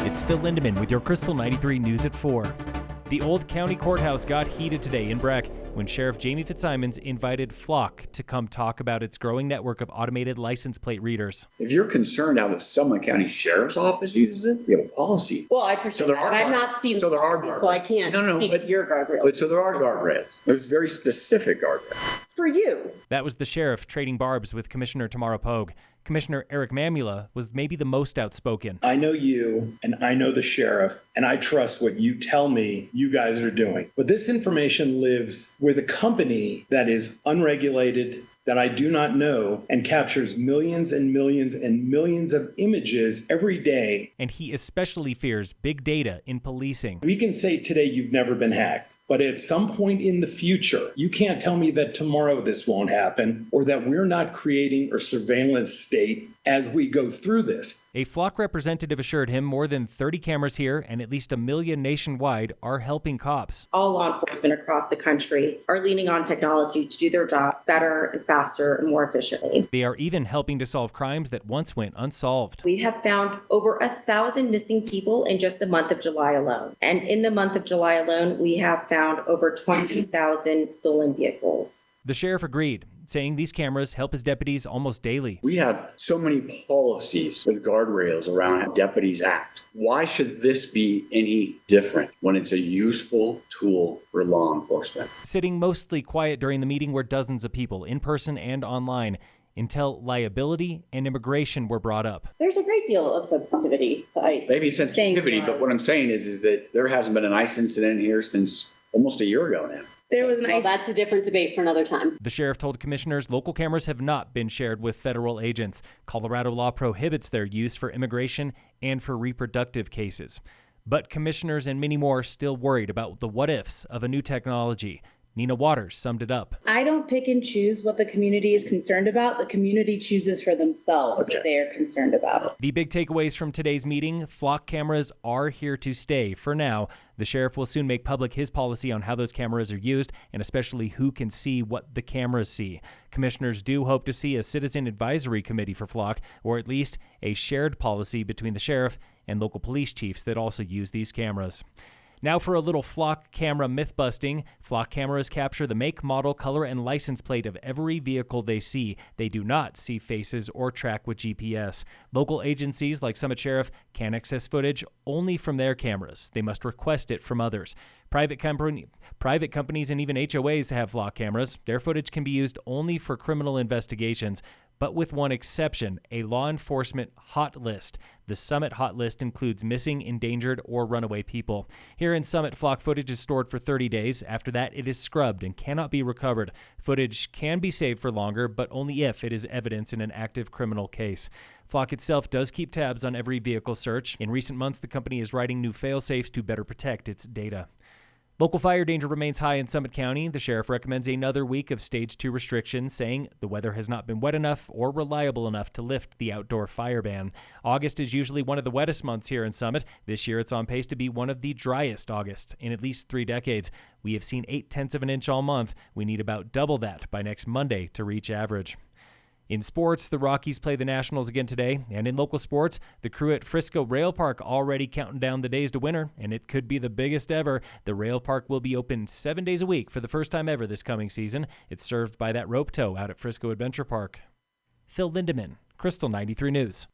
It's Phil Lindemann with your Krystal 93 News at 4. The Old County Courthouse got heated today in Breck when Sheriff Jamie Fitzsimons invited Flock to come talk about its growing network of automated license plate readers. If you're concerned how the Summit County Sheriff's Office uses it, we have a policy. Well, I appreciate that. I've not seen so there are policy, so I can't speak to your guardrails. But so there are guardrails. There's very specific guardrails. For you. That was the sheriff trading barbs with Commissioner Tamara Pogue. Commissioner Eric Mamula was maybe the most outspoken. I know you, and I know the sheriff, and I trust what you tell me you guys are doing. But this information lives with a company that is unregulated, that I do not know, and captures millions and millions and millions of images every day. And he especially fears big data in policing. We can say today you've never been hacked, but at some point in the future, you can't tell me that tomorrow this won't happen, or that we're not creating a surveillance state as we go through this. A Flock representative assured him more than 30 cameras here and at least 1 million nationwide are helping cops. All law enforcement across the country are leaning on technology to do their job better and faster and more efficiently. They are even helping to solve crimes that once went unsolved. We have found over 1,000 missing people in just the month of July alone. And in the month of July alone, we have found over 20,000 stolen vehicles. The sheriff agreed, saying these cameras help his deputies almost daily. We have so many policies with guardrails around how deputies act. Why should this be any different when it's a useful tool for law enforcement? Sitting mostly quiet during the meeting were dozens of people, in person and online, until liability and immigration were brought up. There's a great deal of sensitivity to ICE. Maybe sensitivity, but what I'm saying is that there hasn't been an ICE incident here since almost a year ago now. There was an Well, ICE. that's a different debate for another time. The sheriff told commissioners local cameras have not been shared with federal agents. Colorado law prohibits their use for immigration and for reproductive cases. But commissioners and many more are still worried about the what-ifs of a new technology. Nina Waters summed it up. I don't pick and choose what the community is concerned about. The community chooses for themselves what they are concerned about. The big takeaways from today's meeting: Flock cameras are here to stay for now. The sheriff will soon make public his policy on how those cameras are used and especially who can see what the cameras see. Commissioners do hope to see a citizen advisory committee for Flock, or at least a shared policy between the sheriff and local police chiefs that also use these cameras. Now for a little Flock camera myth-busting. Flock cameras capture the make, model, color, and license plate of every vehicle they see. They do not see faces or track with GPS. Local agencies like Summit Sheriff can access footage only from their cameras. They must request it from others. Private companies and even HOAs have Flock cameras. Their footage can be used only for criminal investigations, but with one exception, a law enforcement hot list. The Summit hot list includes missing, endangered, or runaway people. Here in Summit, Flock footage is stored for 30 days. After that, it is scrubbed and cannot be recovered. Footage can be saved for longer, but only if it is evidence in an active criminal case. Flock itself does keep tabs on every vehicle search. In recent months, the company is writing new fail-safes to better protect its data. Local fire danger remains high in Summit County. The sheriff recommends another week of Stage 2 restrictions, saying the weather has not been wet enough or reliable enough to lift the outdoor fire ban. August is usually one of the wettest months here in Summit. This year, it's on pace to be one of the driest Augusts in at least 3 decades. We have seen 0.8 of an inch all month. We need about double that by next Monday to reach average. In sports, the Rockies play the Nationals again today, and in local sports, the crew at Frisco Rail Park already counting down the days to winter, and it could be the biggest ever. The rail park will be open 7 days a week for the first time ever this coming season. It's served by that rope tow out at Frisco Adventure Park. Phil Lindemann, Krystal 93 News.